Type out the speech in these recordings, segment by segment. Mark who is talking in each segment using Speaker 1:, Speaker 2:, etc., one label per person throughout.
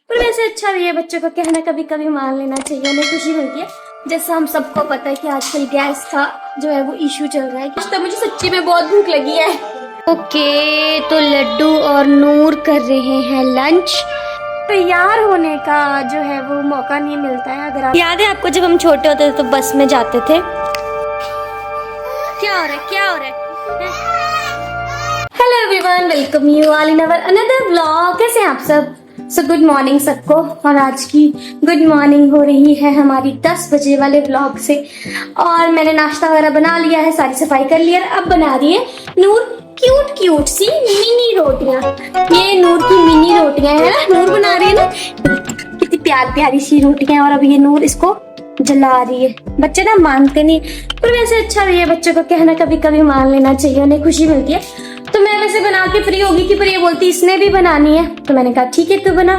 Speaker 1: पर वैसे अच्छा भी है, बच्चों को कहना कभी कभी मान लेना चाहिए, उन्हें खुशी मिलती है। जैसा हम सबको पता है कि आजकल गैस का जो है वो इशू चल रहा है। तो मुझे सच्ची में बहुत भूख लगी है। ओके, तो लड्डू और नूर कर रहे हैं लंच। तैयार होने का जो है वो मौका नहीं मिलता है। अगर आप याद है आपको, जब हम छोटे होते थे तो बस में जाते थे। क्या हो रहा है, क्या हो रहा है? Hello everyone, welcome you all in our another vlog. कैसे हैं आप सब? सो गुड मॉर्निंग सबको। और आज की गुड मॉर्निंग हो रही है हमारी 10 बजे वाले व्लॉग से। और मैंने नाश्ता वगैरह बना लिया है, सारी सफाई कर लिया है। अब बना रही है नूर क्यूट क्यूट सी मिनी रोटियां। ये नूर की मिनी रोटियां है ना, नूर बना रही है ना, कितनी प्यारी प्यारी सी रोटियां। और अब ये नूर इसको जला रही है। बच्चे ना मानते नहीं, पर वैसे अच्छा भी है, बच्चों को कहना कभी कभी मान लेना चाहिए, उन्हें खुशी मिलती है। तो मैं वैसे बना के फ्री होगी कि, पर ये बोलती इसने भी बनानी है, तो मैंने कहा ठीक है तू बना।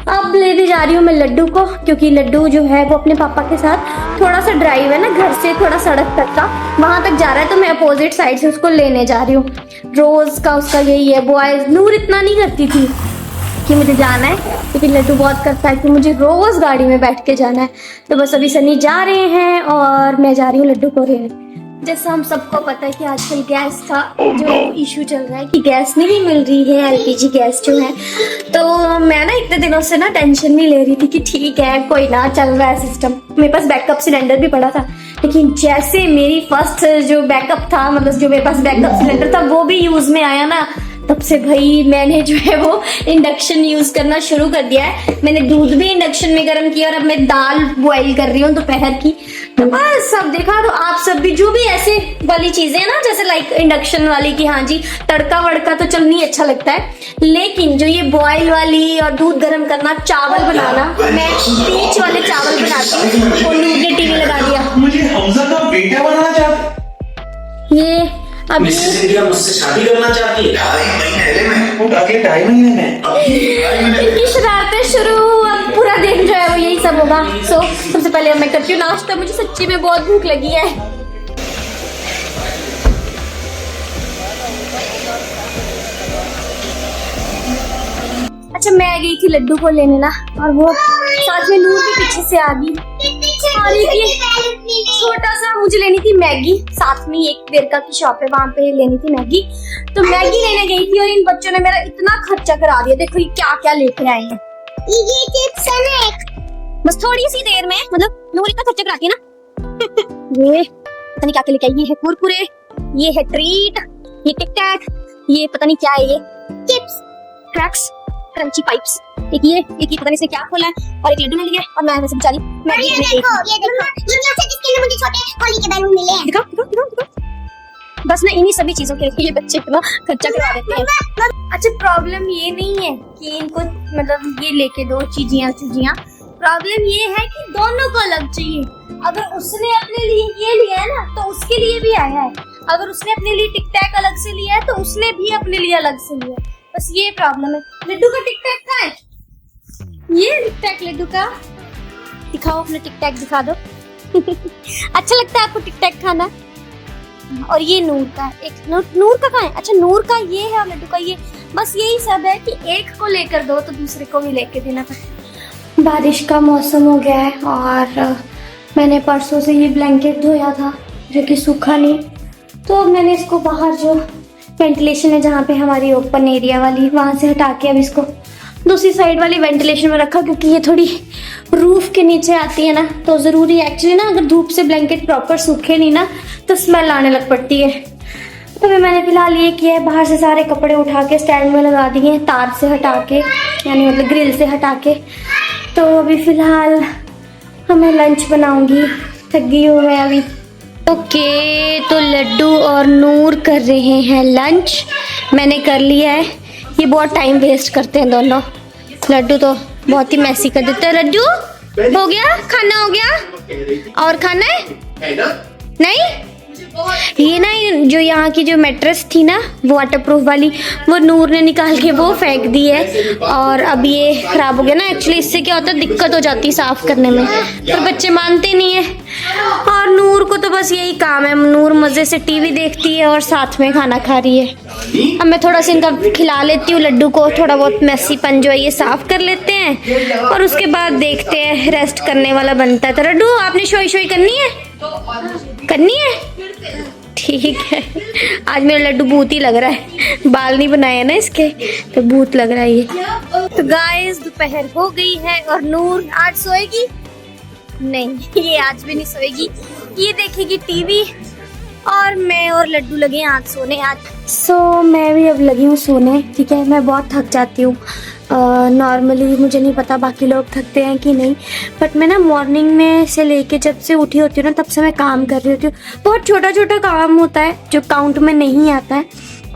Speaker 1: अब लेने जा रही हूँ मैं लड्डू को, क्योंकि लड्डू जो है वो अपने पापा के साथ थोड़ा सा ड्राइव है ना, घर से थोड़ा सड़क तक का, वहां तक जा रहा है। तो मैं अपोजिट साइड से उसको लेने जा रही हूँ। रोज का उसका यही है। बॉयज नूर इतना नहीं करती थी कि मुझे जाना है, क्योंकि लड्डू बहुत करता है कि मुझे रोज गाड़ी में बैठ के जाना है। तो बस अभी सनी जा रहे हैं और मैं जा रही हूँ लड्डू को लेने। जैसा हम सबको पता है कि आजकल गैस का जो इशू चल रहा है कि गैस नहीं मिल रही है, एलपीजी गैस जो है। तो मैं ना इतने दिनों से ना टेंशन नहीं ले रही थी कि ठीक है कोई ना, चल रहा है सिस्टम। मेरे पास बैकअप सिलेंडर भी पड़ा था, लेकिन जैसे मेरी फर्स्ट जो बैकअप था, मतलब जो मेरे पास बैकअप सिलेंडर था वो भी यूज में आया ना, तब से भाई मैंने जो है वो इंडक्शन यूज करना शुरू कर दिया है। मैंने दूध भी इंडक्शन में गर्म किया और अब मैं दाल बॉईल कर रही हूँ दोपहर की। तो बस सब देखा। तो आप सब भी जो भी ऐसे वाली चीजें ना, जैसे लाइक इंडक्शन वाली की, हाँ जी तड़का वड़का तो चल नहीं अच्छा लगता है, लेकिन जो ये बॉईल वाली और दूध गर्म करना, चावल बनाना, मैं बीच वाले चावल बनाती हूँ। और नूर ने टीवी लगा दिया।
Speaker 2: मुझे हमजा का बेटा बनाना चाहती।
Speaker 1: ये अभी
Speaker 2: मुझसे शादी करना चाहती है। 2.5 महीने में
Speaker 1: इनकी शरारतें शुरू। अब पूरा दिन जो है वो यही सब होगा। सो सबसे पहले मैं करती हूँ नाश्ता। मुझे सच्ची में बहुत भूख लगी है। अच्छा, मैं गई थी लड्डू को लेने ना, और वो साथ में नूर भी पीछे से आ गई। और ये छोटा सा मुझे लेनी थी मैगी, साथ में एक वेरका की शॉप है, वहां पे लेनी थी मैगी। तो मैगी लेने गई थी और इन बच्चों ने मेरा इतना खर्चा करा दिया। देखो ये क्या क्या लेके आए हैं। ये चिप्स है ना, बस थोड़ी सी देर में, मतलब नूर इतना खर्चा कराती है ना। ये पता नहीं क्या क्या लेके आई। ये है कुरकुरे, ये है ट्रीट, ये टिक टैक, ये पता नहीं क्या है, ये चिप्स, क्रैक्स, क्रंची पाइप्स, एक ये पता नहीं से क्या खोला है, और एक लड्डू ने लिया। और मैं वैसे बेचारी मैगी लेने गई।
Speaker 3: ये जिसके लिए मुझे छोटे होली के बैलून मिले हैं।
Speaker 1: दिखा। बस ना इन्हीं सभी चीजों के लिए ये बच्चे इतना खर्चा करा देते हैं। अच्छा, प्रॉब्लम ये नहीं है कि इनको मतलब ये लेके दो चीजियां। प्रॉब्लम ये है कि दोनों को अलग चाहिए। अगर उसने अपने लिए ये लिया है ना, तो उसके लिए भी आया है। अगर उसने अपने लिए टिक टैक अलग से लिया है, तो उसने भी अपने लिए अलग से लिया है। बस ये प्रॉब्लम है। लड्डू का टिक टैक कहाँ है? ये टिक टैक लड्डू का दिखाओ, अपना टिक टैक दिखा दो। अच्छा लगता है आपको टिक टैक खाना? और ये नूर का, एक नूर का कहाँ है? अच्छा, नूर का ये है और लड्डू का ये। बस यही सब है कि एक को लेकर दो तो दूसरे को भी लेके देना पड़ता। बारिश का मौसम हो गया है और मैंने परसों से ये ब्लैंकेट धोया था जो कि सूखा नहीं। तो अब मैंने इसको बाहर जो वेंटिलेशन है, जहाँ पे हमारी ओपन एरिया वाली, वहां से हटा के अब इसको दूसरी साइड वाली वेंटिलेशन में रखा, क्योंकि ये थोड़ी रूफ के नीचे आती है ना, तो जरूरी है एक्चुअली ना। अगर धूप से ब्लैंकेट प्रॉपर सूखे नहीं ना, तो स्मेल आने लग पड़ती है। तो फिर मैंने फिलहाल ये किया है, बाहर से सारे कपड़े उठा के स्टैंड में लगा दिए, तार से हटा के, यानी मतलब ग्रिल से हटा के। तो अभी फिलहाल मैं लंच बनाऊंगी, थक गई हूँ मैं अभी। ओके, तो लड्डू और नूर कर रहे हैं लंच। मैंने कर लिया है। ये बहुत टाइम वेस्ट करते हैं दोनों। लड्डू तो बहुत ही मैसी कर देते हैं। लड्डू हो गया, खाना हो गया? और खाना है? नहीं ये ना जो यहाँ की जो मैट्रेस थी ना वो वाटरप्रूफ वाली, वो नूर ने निकाल के वो फेंक दी है और अब ये खराब हो गया ना। एक्चुअली इससे क्या होता है, दिक्कत हो जाती है साफ करने में, पर बच्चे मानते नहीं है। और नूर को तो बस यही काम है, नूर मजे से टीवी देखती है और साथ में खाना खा रही है। अब मैं थोड़ा सा इनका खिला लेती हूँ लड्डू को, थोड़ा बहुत मैसीपन जो है ये साफ कर लेते हैं और उसके बाद देखते हैं, रेस्ट करने वाला बनता है। तो लड्डू आपने शोई शोई करनी है, करनी है, ठीक है। आज मेरा लड्डू भूत ही लग रहा है, बाल नहीं बनाए ना इसके, तो भूत लग रहा है ये। तो गाइस दोपहर हो गई है और नूर आज सोएगी नहीं, ये आज भी नहीं सोएगी, ये देखेगी टीवी और मैं और लड्डू लगे हैं आज सोने। आज मैं भी अब लगी हूँ सोने, ठीक है। मैं बहुत थक जाती हूँ नॉर्मली, मुझे नहीं पता बाकी लोग थकते हैं कि नहीं, बट मैं ना मॉर्निंग में से लेके जब से उठी होती हूँ ना तब से मैं काम कर रही होती हूँ। बहुत छोटा छोटा काम होता है जो काउंट में नहीं आता है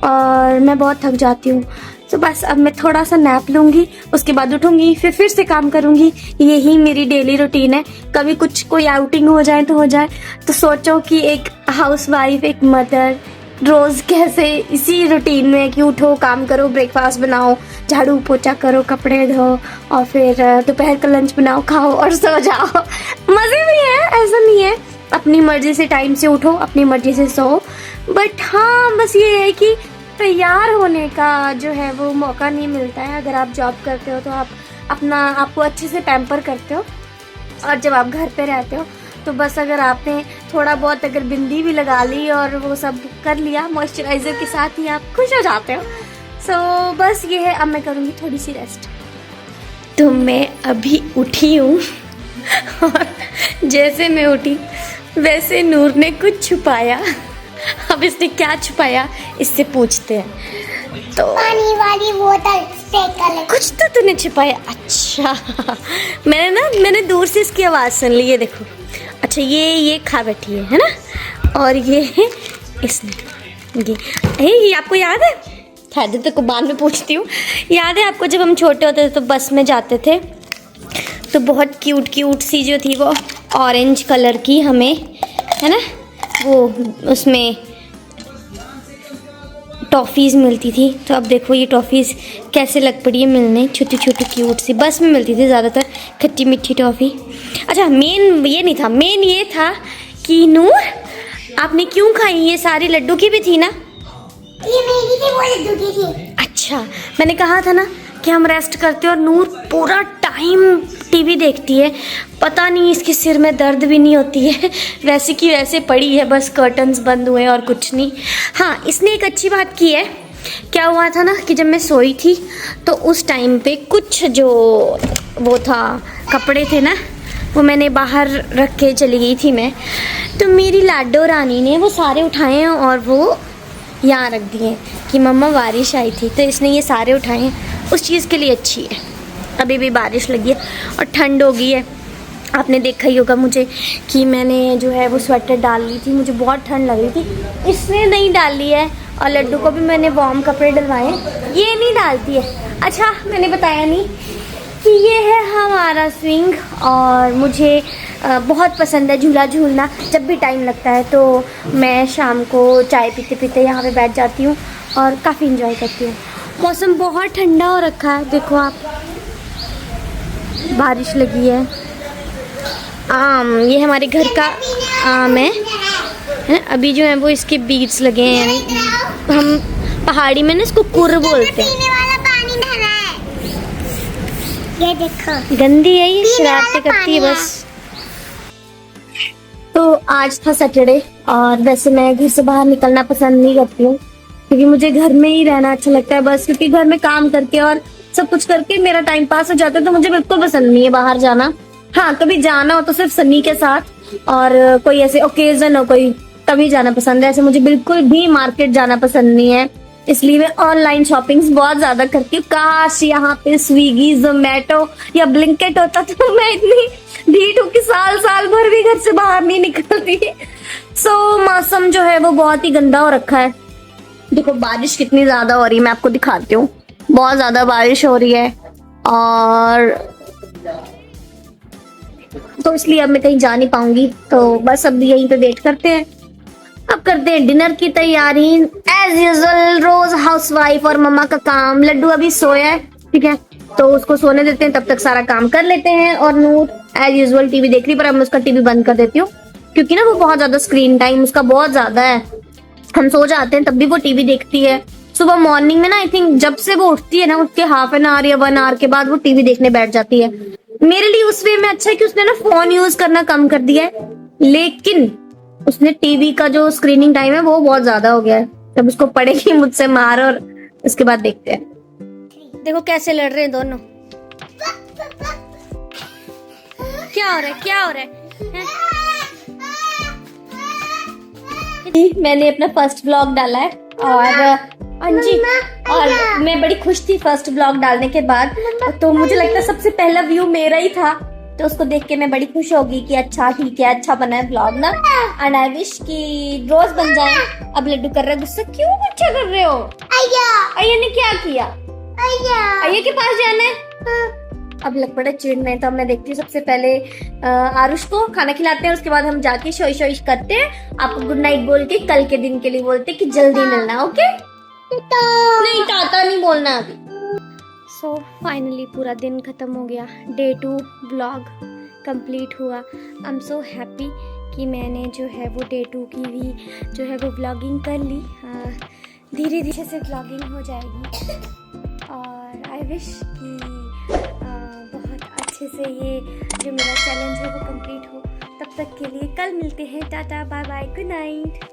Speaker 1: और मैं बहुत थक जाती हूँ। तो बस अब मैं थोड़ा सा नैप लूँगी, उसके बाद उठूँगी, फिर से काम करूँगी। यही मेरी डेली रूटीन है। कभी कुछ कोई आउटिंग हो जाए तो हो जाए, तो सोचो कि एक हाउसवाइफ, एक मदर रोज़ कैसे इसी रूटीन में कि उठो, काम करो, ब्रेकफास्ट बनाओ, झाड़ू पोछा करो, कपड़े धो और फिर दोपहर का लंच बनाओ, खाओ और सो जाओ। मज़े भी है, ऐसा नहीं है। अपनी मर्जी से टाइम से उठो, अपनी मर्जी से सो, बट हाँ बस ये है कि तैयार होने का जो है वो मौका नहीं मिलता है। अगर आप जॉब करते हो तो आप आपको अच्छे से पैम्पर करते हो, और जब आप घर पे रहते हो तो बस अगर आपने थोड़ा बहुत अगर बिंदी भी लगा ली और वो सब कर लिया मॉइस्चराइज़र के साथ ही आप खुश हो जाते हो। सो बस ये है, अब मैं करूँगी थोड़ी सी रेस्ट। तो मैं अभी उठी हूँ और जैसे मैं उठी वैसे नूर ने कुछ छुपाया। अब इसने क्या छुपाया इससे पूछते हैं। तो
Speaker 3: पानी वाली बोतल
Speaker 1: कुछ तो तूने छुपाया। अच्छा मैंने दूर से इसकी आवाज़ सुन ली, ये देखो। अच्छा ये खा बैठी है ना, और ये इसने ये आपको याद है? खैर तो बाद में पूछती हूँ। याद है आपको जब हम छोटे होते थे तो बस में जाते थे तो बहुत क्यूट सी जो थी वो ऑरेंज कलर की हमें, है ना, वो उसमें टॉफ़ीज़ मिलती थी। तो अब देखो ये टॉफ़ीज़ कैसे लग पड़ी है मिलने, छोटी छोटी क्यूट सी। बस में मिलती थी ज़्यादातर खट्टी मीठी टॉफ़ी। अच्छा मेन ये नहीं था, मेन ये था कि नूर आपने क्यों खाई? ये सारी लड्डू की भी थी ना?
Speaker 3: ये मेरी थी, वो लड्डू की थी।
Speaker 1: अच्छा मैंने कहा था ना कि हम रेस्ट करते हैं और नूर पूरा टाइम टीवी देखती है। पता नहीं इसके सिर में दर्द भी नहीं होती है, वैसे की वैसे पड़ी है, बस कर्टन्स बंद हुए और कुछ नहीं। हाँ इसने एक अच्छी बात की है। क्या हुआ था ना कि जब मैं सोई थी तो उस टाइम पे कुछ जो वो था कपड़े थे ना वो मैंने बाहर रख के चली गई थी मैं, तो मेरी लाडो रानी ने वो सारे उठाए हैं और वो यहाँ रख दिए कि मम्मा बारिश आई थी तो इसने ये सारे उठाए हैं। उस चीज़ के लिए अच्छी है। अभी भी बारिश लगी है और ठंड हो गई है। आपने देखा ही होगा मुझे कि मैंने जो है वो स्वेटर डाल ली थी, मुझे बहुत ठंड लग रही थी, इसने नहीं डाली है। और लड्डू को भी मैंने वार्म कपड़े डलवाए, ये नहीं डालती है। अच्छा मैंने बताया नहीं कि ये है हमारा स्विंग और मुझे बहुत पसंद है झूला झूलना। जब भी टाइम लगता है तो मैं शाम को चाय पीते पीते यहाँ पे बैठ जाती हूँ और काफ़ी इंजॉय करती हूँ। मौसम बहुत ठंडा हो रखा है, देखो आप, बारिश लगी है। ये हमारे घर का आम है ना? अभी जो है वो इसके बीड्स लगे हैं, यानी हम पहाड़ी में ना इसको कुर बोलते हैं।
Speaker 3: पीने वाला पानी भरा है, ये देखो।
Speaker 1: गंदी है ये, शरारतें करती है बस। तो आज था सैटरडे और वैसे मैं घर से बाहर निकलना पसंद नहीं करती हूँ क्योंकि मुझे घर में ही रहना अच्छा लगता है बस, क्योंकि घर में काम करके और सब कुछ करके मेरा टाइम पास हो जाता है, तो मुझे बिल्कुल पसंद नहीं है बाहर जाना। हाँ कभी जाना हो तो सिर्फ सन्नी के साथ और कोई ऐसे ओकेजन हो कोई, तभी जाना पसंद है। ऐसे मुझे बिल्कुल भी मार्केट जाना पसंद नहीं है, इसलिए मैं ऑनलाइन शॉपिंग बहुत ज्यादा करती हूँ। काश यहाँ पे स्विगी, जोमेटो या ब्लिंकिट होता तो मैं इतनी ढीठ हूँ कि साल भर भी घर से बाहर नहीं निकलती। मौसम जो है वो बहुत ही गंदा हो रखा है। देखो बारिश कितनी ज्यादा हो रही है, मैं आपको दिखाती हूँ। बहुत ज्यादा बारिश हो रही है और तो इसलिए अब मैं कहीं जा नहीं पाऊंगी, तो बस अब यहीं पे वेट करते हैं। अब अब करते हैं डिनर की तैयारी। एज यूजुअल रोज हाउसवाइफ और मम्मा का काम। लड्डू अभी सोया है, ठीक है, तो उसको सोने देते हैं, तब तक सारा काम कर लेते हैं। और नूर एज यूजुअल टीवी देख रही, पर अब मैं उसका टीवी बंद कर देती हूँ क्योंकि ना वो बहुत ज्यादा स्क्रीन टाइम उसका बहुत ज्यादा है। हम सो जाते हैं तब भी वो टीवी देखती है। सुबह मॉर्निंग में ना आई थिंक जब से वो उठती है ना, उसके हाफ एन आवर या 1 आवर के बाद वो टीवी देखने बैठ जाती है। मेरे लिए उस वे में अच्छा है कि उसने ना फोन यूज करना कम कर दिया है, लेकिन उसने टीवी का जो स्क्रीनिंग टाइम है वो बहुत ज्यादा हो गया है। जब उसको पड़ेगी मुझसे मार, और उसके बाद देखते हैं। देखो कैसे लड़ रहे हैं दोनों। क्या हो रहा है, क्या हो रहा है? मैंने अपना फर्स्ट व्लॉग डाला है और अंजी, और मैं बड़ी खुश थी फर्स्ट व्लॉग डालने के बाद। तो मुझे लगता है सबसे पहला व्यू मेरा ही था, तो उसको देख के मैं बड़ी खुश होगी कि अच्छा ठीक है, अच्छा बना है व्लॉग ना। एंड आई विश कि रोज बन जाए। अब लड्डू कर रहा है गुस्सा, क्यों गुस्सा कर रहे हो? अय्या ने क्या किया? अय्या के पास जाना है। अब लग पड़े चिढ़ने, तो अब मैं देखती हूँ सबसे पहले आरुष को खाना खिलाते हैं, उसके बाद हम जाके शोइश करते हैं। आपको गुड नाइट बोल के कल के दिन के लिए बोलते हैं कि जल्दी मिलना, ओके? नहीं टाटा नहीं बोलना अभी। सो फाइनली पूरा दिन खत्म हो गया। डे 2 व्लॉग कंप्लीट हुआ। आई एम सो हैप्पी कि मैंने जो है वो डे 2 की भी जो है वो व्लॉगिंग कर ली। धीरे धीरे से व्लॉगिंग हो जाएगी और आई विश कि बहुत अच्छे से ये जो मेरा चैलेंज है वो कंप्लीट हो। तब तक के लिए कल मिलते हैं। Tata bye bye, good night.